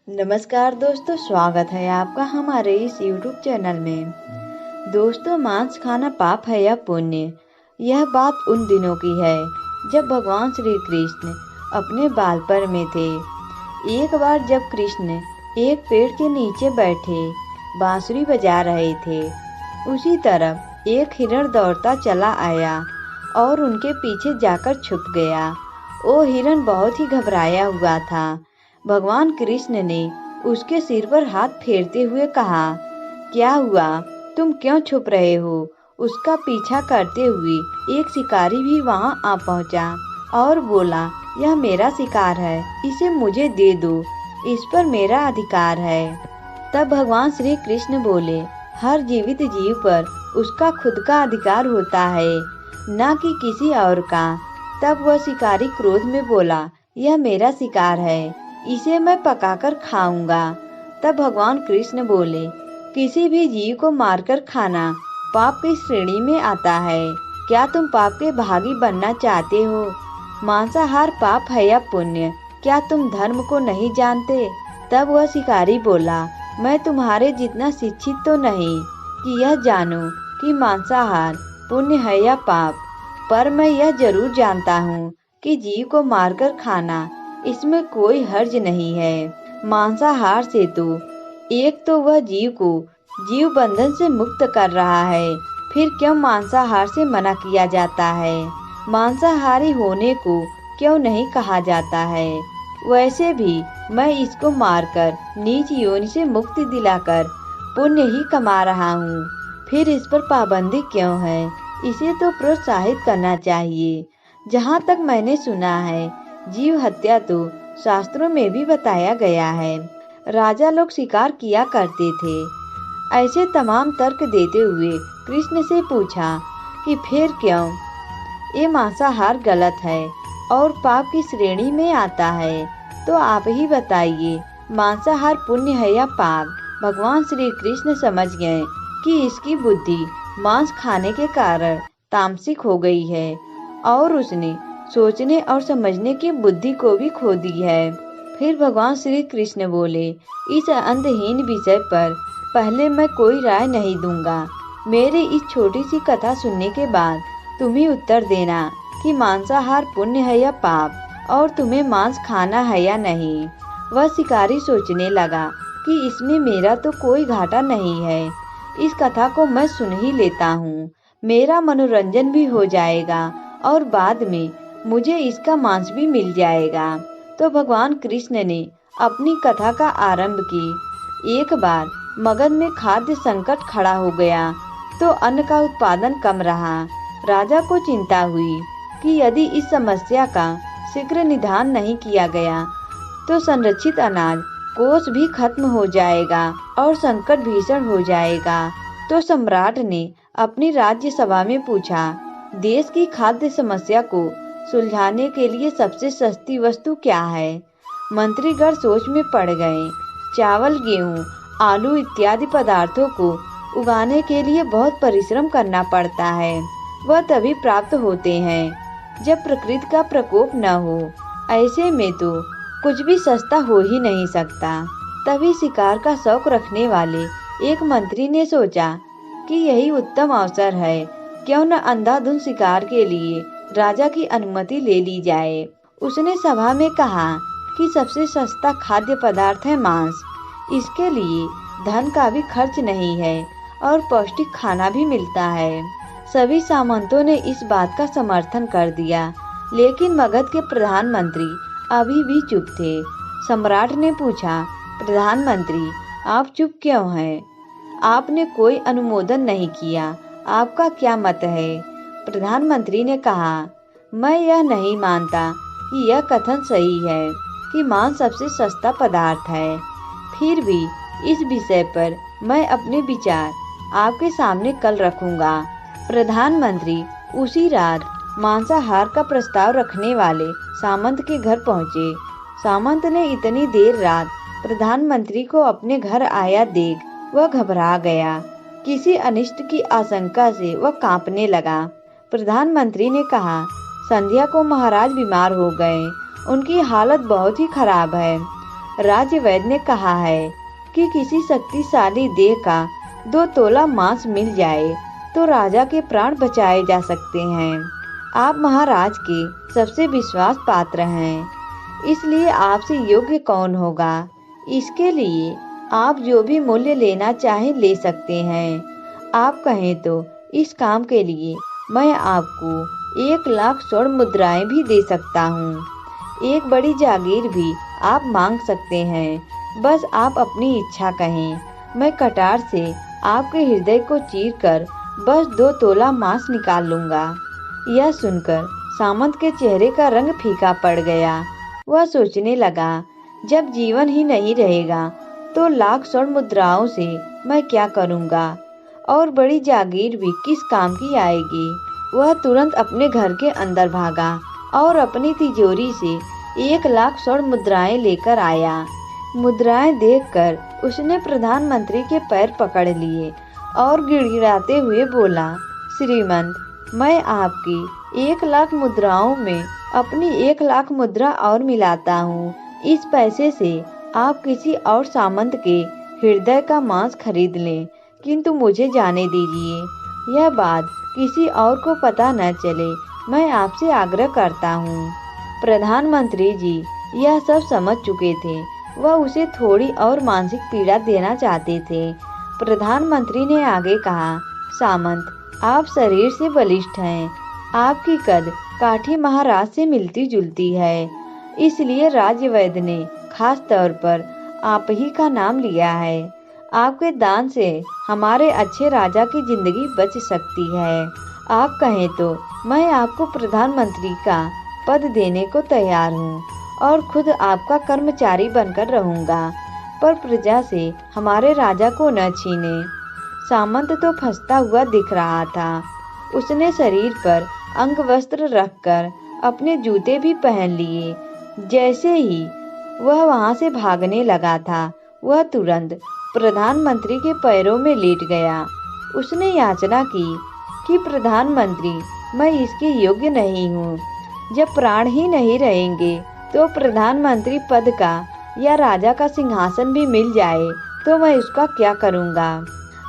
नमस्कार दोस्तों, स्वागत है आपका हमारे इस YouTube चैनल में। दोस्तों, मांस खाना पाप है या पुण्य? यह बात उन दिनों की है जब भगवान श्री कृष्ण अपने बालपन में थे। एक बार जब कृष्ण एक पेड़ के नीचे बैठे बांसुरी बजा रहे थे, उसी तरफ एक हिरण दौड़ता चला आया और उनके पीछे जाकर छुप गया। वो हिरण बहुत ही घबराया हुआ था। भगवान कृष्ण ने उसके सिर पर हाथ फेरते हुए कहा, क्या हुआ? तुम क्यों छुप रहे हो? उसका पीछा करते हुए एक शिकारी भी वहां आ पहुंचा और बोला, यह मेरा शिकार है, इसे मुझे दे दो, इस पर मेरा अधिकार है। तब भगवान श्री कृष्ण बोले, हर जीवित जीव पर उसका खुद का अधिकार होता है, न कि किसी और का। तब वह शिकारी क्रोध में बोला, यह मेरा शिकार है, इसे मैं पकाकर खाऊंगा। तब भगवान कृष्ण बोले, किसी भी जीव को मारकर खाना पाप की श्रेणी में आता है। क्या तुम पाप के भागी बनना चाहते हो? मांसाहार पाप है या पुण्य? क्या तुम धर्म को नहीं जानते? तब वह शिकारी बोला, मैं तुम्हारे जितना शिक्षित तो नहीं कि यह जानूं कि मांसाहार पुण्य है या पाप, पर मैं यह जरूर जानता हूँ कि जीव को मारकर खाना इसमें कोई हर्ज नहीं है। मांसाहार से तो एक तो वह जीव को जीव बंधन से मुक्त कर रहा है, फिर क्यों मांसाहार से मना किया जाता है? मांसाहारी होने को क्यों नहीं कहा जाता है? वैसे भी मैं इसको मारकर नीच योनि से मुक्ति दिलाकर पुण्य ही कमा रहा हूँ, फिर इस पर पाबंदी क्यों है? इसे तो प्रोत्साहित करना चाहिए। जहाँ तक मैंने सुना है, जीव हत्या तो शास्त्रों में भी बताया गया है। राजा लोग शिकार किया करते थे। ऐसे तमाम तर्क देते हुए कृष्ण से पूछा कि फिर क्यों ये मांसाहार गलत है और पाप की श्रेणी में आता है? तो आप ही बताइए, मांसाहार पुण्य है या पाप? भगवान श्री कृष्ण समझ गए कि इसकी बुद्धि मांस खाने के कारण तामसिक हो गई है और उसने सोचने और समझने की बुद्धि को भी खो दी है। फिर भगवान श्री कृष्ण बोले, इस अंतहीन विषय पर पहले मैं कोई राय नहीं दूंगा। मेरी इस छोटी सी कथा सुनने के बाद तुम ही उत्तर देना कि मांसाहार पुण्य है या पाप, और तुम्हें मांस खाना है या नहीं। वह शिकारी सोचने लगा कि इसमें मेरा तो कोई घाटा नहीं है, इस कथा को मैं सुन ही लेता हूँ, मेरा मनोरंजन भी हो जाएगा और बाद में मुझे इसका मांस भी मिल जाएगा। तो भगवान कृष्ण ने अपनी कथा का आरंभ की। एक बार मगध में खाद्य संकट खड़ा हो गया तो अन्न का उत्पादन कम रहा। राजा को चिंता हुई कि यदि इस समस्या का शीघ्र निदान नहीं किया गया तो संरक्षित अनाज कोष भी खत्म हो जाएगा और संकट भीषण हो जाएगा। तो सम्राट ने अपनी राज्य सभा में पूछा, देश की खाद्य समस्या को सुलझाने के लिए सबसे सस्ती वस्तु क्या है? मंत्रीगण सोच में पड़ गए। चावल, गेहूं, आलू इत्यादि पदार्थों को उगाने के लिए बहुत परिश्रम करना पड़ता है। वह तभी प्राप्त होते हैं जब प्रकृति का प्रकोप न हो। ऐसे में तो कुछ भी सस्ता हो ही नहीं सकता। तभी शिकार का शौक रखने वाले एक मंत्री ने सोचा कि यही उत्तम अवसर है, क्यों न अंधाधुंध शिकार के लिए राजा की अनुमति ले ली जाए। उसने सभा में कहा कि सबसे सस्ता खाद्य पदार्थ है मांस। इसके लिए धन का भी खर्च नहीं है और पौष्टिक खाना भी मिलता है। सभी सामंतों ने इस बात का समर्थन कर दिया, लेकिन मगध के प्रधानमंत्री अभी भी चुप थे। सम्राट ने पूछा, प्रधानमंत्री, आप चुप क्यों हैं? आपने कोई अनुमोदन नहीं किया, आपका क्या मत है? प्रधानमंत्री ने कहा, मैं यह नहीं मानता कि यह कथन सही है कि मांस सबसे सस्ता पदार्थ है। फिर भी इस विषय पर मैं अपने विचार आपके सामने कल रखूंगा। प्रधानमंत्री उसी रात मांसाहार का प्रस्ताव रखने वाले सामंत के घर पहुंचे। सामंत ने इतनी देर रात प्रधानमंत्री को अपने घर आया देख वह घबरा गया। किसी अनिष्ट की आशंका से वह कांपने लगा। प्रधानमंत्री ने कहा, संध्या को महाराज बीमार हो गए, उनकी हालत बहुत ही खराब है। राज्य वैद्य ने कहा है कि किसी शक्तिशाली देह का 2 तोला मांस मिल जाए तो राजा के प्राण बचाए जा सकते हैं। आप महाराज के सबसे विश्वास पात्र हैं, इसलिए आपसे योग्य कौन होगा। इसके लिए आप जो भी मूल्य लेना चाहें ले सकते हैं। आप कहें तो इस काम के लिए मैं आपको 1 लाख स्वर्ण मुद्राएं भी दे सकता हूँ। एक बड़ी जागीर भी आप मांग सकते हैं। बस आप अपनी इच्छा कहें, मैं कटार से आपके हृदय को चीरकर बस 2 तोला मांस निकाल लूंगा। यह सुनकर सामंत के चेहरे का रंग फीका पड़ गया। वह सोचने लगा, जब जीवन ही नहीं रहेगा तो लाख स्वर्ण मुद्राओं से मैं क्या करूंगा, और बड़ी जागीर भी किस काम की आएगी। वह तुरंत अपने घर के अंदर भागा और अपनी तिजोरी से 1 लाख स्वर्ण मुद्राएं लेकर आया। मुद्राएं देखकर उसने प्रधानमंत्री के पैर पकड़ लिए और गिड़गिड़ाते हुए बोला, श्रीमंत, मैं आपकी 1 लाख मुद्राओं में अपनी 1 लाख मुद्रा और मिलाता हूँ। इस पैसे से आप किसी और सामंत के हृदय का मांस खरीद लें, किंतु मुझे जाने दीजिए। यह बात किसी और को पता न चले, मैं आपसे आग्रह करता हूँ। प्रधानमंत्री जी यह सब समझ चुके थे। वह उसे थोड़ी और मानसिक पीड़ा देना चाहते थे। प्रधानमंत्री ने आगे कहा, सामंत, आप शरीर से बलिष्ठ हैं। आपकी कद काठी महाराज से मिलती जुलती है, इसलिए राज्य वैद्य ने खास तौर पर आप ही का नाम लिया है। आपके दान से हमारे अच्छे राजा की जिंदगी बच सकती है। आप कहें तो मैं आपको प्रधानमंत्री का पद देने को तैयार हूँ और खुद आपका कर्मचारी बनकर रहूँगा, पर प्रजा से हमारे राजा को न छीने। सामंत तो फंसता हुआ दिख रहा था। उसने शरीर पर अंगवस्त्र रखकर अपने जूते भी पहन लिए। जैसे ही वह वहां से भागने लगा था, वह तुरंत प्रधानमंत्री के पैरों में लेट गया। उसने याचना की कि प्रधानमंत्री, मैं इसके योग्य नहीं हूँ। जब प्राण ही नहीं रहेंगे तो प्रधानमंत्री पद का या राजा का सिंहासन भी मिल जाए तो मैं उसका क्या करूँगा।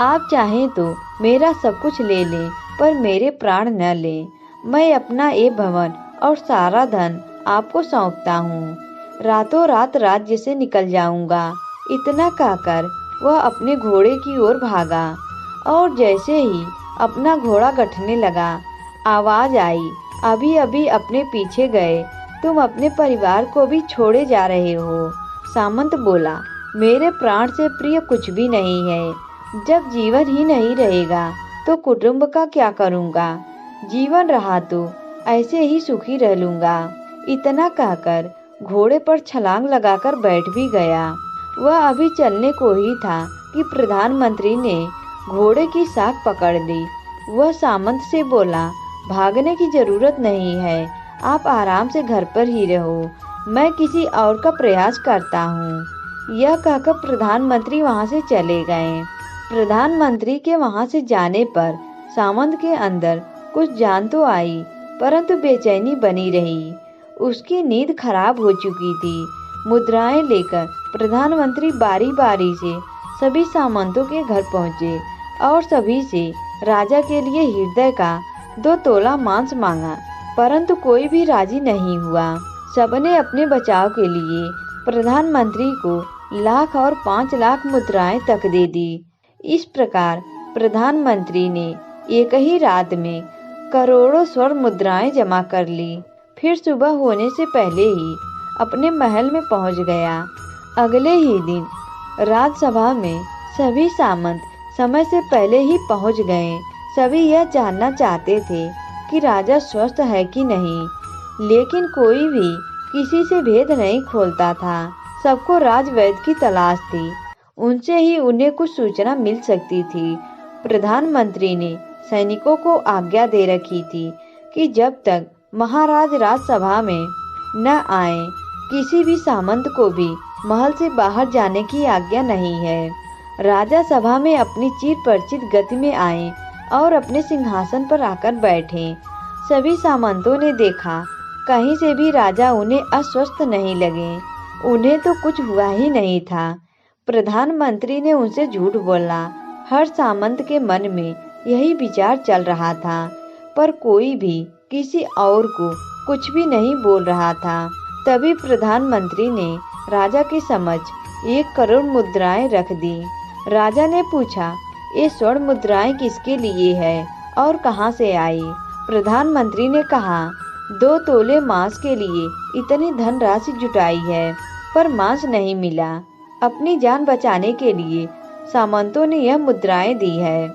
आप चाहें तो मेरा सब कुछ ले लें, पर मेरे प्राण न लें। मैं अपना ये भवन और सारा धन आपको सौंपता हूँ। रातों रात राज्य से निकल जाऊंगा। इतना कहकर वह अपने घोड़े की ओर भागा, और जैसे ही अपना घोड़ा गठने लगा, आवाज आई, अभी अभी अपने पीछे गए, तुम अपने परिवार को भी छोड़े जा रहे हो। सामंत बोला, मेरे प्राण से प्रिय कुछ भी नहीं है। जब जीवन ही नहीं रहेगा तो कुटुंब का क्या करूँगा। जीवन रहा तो ऐसे ही सुखी रह लूँगा। इतना कहकर घोड़े पर छलांग लगाकर बैठ भी गया। वह अभी चलने को ही था कि प्रधानमंत्री ने घोड़े की साख पकड़ ली। वह सामंत से बोला, भागने की जरूरत नहीं है, आप आराम से घर पर ही रहो, मैं किसी और का प्रयास करता हूँ। यह कहकर प्रधानमंत्री वहाँ से चले गए। प्रधानमंत्री के वहाँ से जाने पर सामंत के अंदर कुछ जान तो आई, परंतु बेचैनी बनी रही। उसकी नींद खराब हो चुकी थी। मुद्राएं लेकर प्रधानमंत्री बारी बारी से सभी सामंतों के घर पहुँचे और सभी से राजा के लिए हृदय का 2 तोला मांस मांगा, परंतु कोई भी राजी नहीं हुआ। सबने अपने बचाव के लिए प्रधानमंत्री को लाख और 5 लाख मुद्राएं तक दे दी। इस प्रकार प्रधानमंत्री ने एक ही रात में करोड़ों स्वर्ण मुद्राएं जमा कर ली। फिर सुबह होने से पहले ही अपने महल में पहुंच गया। अगले ही दिन राजसभा में सभी सामंत समय से पहले ही पहुंच गए। सभी यह जानना चाहते थे कि राजा स्वस्थ है कि नहीं, लेकिन कोई भी किसी से भेद नहीं खोलता था। सबको राजवैद्य की तलाश थी, उनसे ही उन्हें कुछ सूचना मिल सकती थी। प्रधानमंत्री ने सैनिकों को आज्ञा दे रखी थी कि जब तक महाराज राजसभा में न आए, किसी भी सामंत को भी महल से बाहर जाने की आज्ञा नहीं है। राजा सभा में अपनी चिर परिचित गति में आए और अपने सिंहासन पर आकर बैठे। सभी सामंतों ने देखा, कहीं से भी राजा उन्हें अस्वस्थ नहीं लगे। उन्हें तो कुछ हुआ ही नहीं था। प्रधानमंत्री ने उनसे झूठ बोला। हर सामंत के मन में यही विचार चल रहा था, पर कोई भी किसी और को कुछ भी नहीं बोल रहा था। तभी प्रधानमंत्री ने राजा के समक्ष 1 करोड़ मुद्राएं रख दी। राजा ने पूछा, ये स्वर्ण मुद्राएं किसके लिए है और कहाँ से आई? प्रधानमंत्री ने कहा, 2 तोले मांस के लिए इतनी धनराशि जुटाई है, पर मांस नहीं मिला। अपनी जान बचाने के लिए सामंतों ने यह मुद्राएं दी है।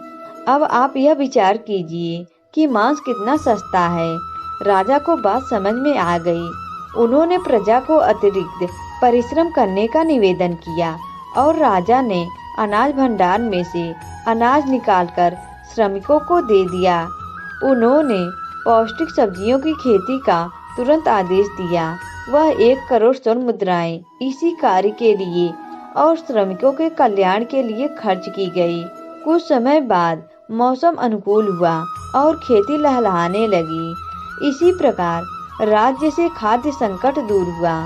अब आप यह विचार कीजिए कि मांस कितना सस्ता है। राजा को बात समझ में आ गई। उन्होंने प्रजा को अतिरिक्त परिश्रम करने का निवेदन किया और राजा ने अनाज भंडार में से अनाज निकालकर श्रमिकों को दे दिया। उन्होंने पौष्टिक सब्जियों की खेती का तुरंत आदेश दिया। वह 1 करोड़ स्वर्ण मुद्राएं इसी कार्य के लिए और श्रमिकों के कल्याण के लिए खर्च की गई। कुछ समय बाद मौसम अनुकूल हुआ और खेती लहलहाने लगी। इसी प्रकार राज्य से खाद्य संकट दूर हुआ।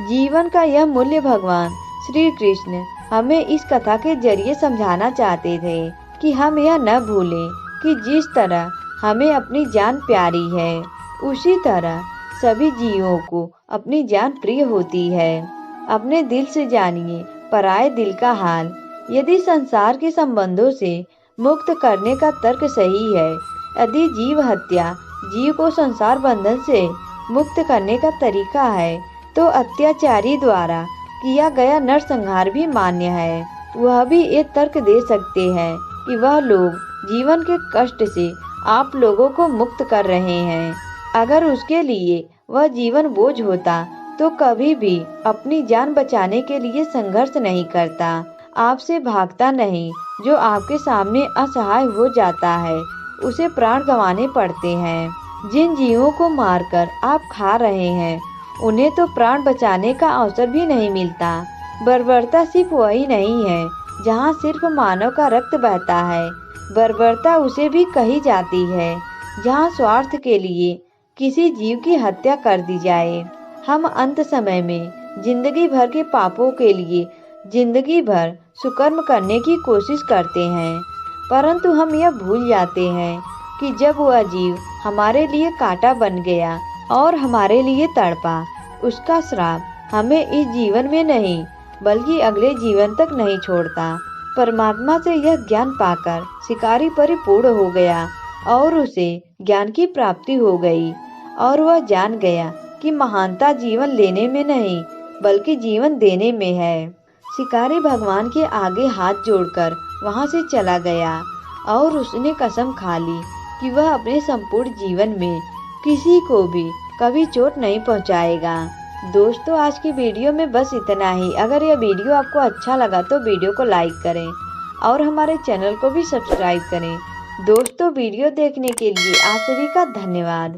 जीवन का यह मूल्य भगवान श्री कृष्ण हमें इस कथा के जरिए समझाना चाहते थे कि हम यह न भूलें कि जिस तरह हमें अपनी जान प्यारी है, उसी तरह सभी जीवों को अपनी जान प्रिय होती है। अपने दिल से जानिए पराये दिल का हाल। यदि संसार के संबंधों से मुक्त करने का तर्क सही है, यदि जीव हत्या जीव को संसार बंधन से मुक्त करने का तरीका है, तो अत्याचारी द्वारा किया गया नरसंहार भी मान्य है। वह भी ये तर्क दे सकते हैं कि वह लोग जीवन के कष्ट से आप लोगों को मुक्त कर रहे हैं। अगर उसके लिए वह जीवन बोझ होता तो कभी भी अपनी जान बचाने के लिए संघर्ष नहीं करता, आपसे भागता नहीं। जो आपके सामने असहाय हो जाता है, उसे प्राण गंवाने पड़ते हैं। जिन जीवों को मारकर आप खा रहे हैं, उन्हें तो प्राण बचाने का अवसर भी नहीं मिलता। बर्बरता सिर्फ वही नहीं है जहाँ सिर्फ मानव का रक्त बहता है। बर्बरता उसे भी कही जाती है जहाँ स्वार्थ के लिए किसी जीव की हत्या कर दी जाए। हम अंत समय में जिंदगी भर के पापों के लिए जिंदगी भर सुकर्म करने की कोशिश करते हैं, परंतु हम यह भूल जाते हैं कि जब वह जीव हमारे लिए कांटा बन गया और हमारे लिए तड़पा, उसका श्राप हमें इस जीवन में नहीं बल्कि अगले जीवन तक नहीं छोड़ता। परमात्मा से यह ज्ञान पाकर शिकारी परिपूर्ण हो गया और उसे ज्ञान की प्राप्ति हो गई और वह जान गया कि महानता जीवन लेने में नहीं बल्कि जीवन देने में है। शिकारी भगवान के आगे हाथ जोड़कर वहां से चला गया और उसने कसम खा ली कि वह अपने संपूर्ण जीवन में किसी को भी कभी चोट नहीं पहुंचाएगा। दोस्तों, आज की वीडियो में बस इतना ही। अगर यह वीडियो आपको अच्छा लगा तो वीडियो को लाइक करें और हमारे चैनल को भी सब्सक्राइब करें। दोस्तों, वीडियो देखने के लिए आप सभी का धन्यवाद।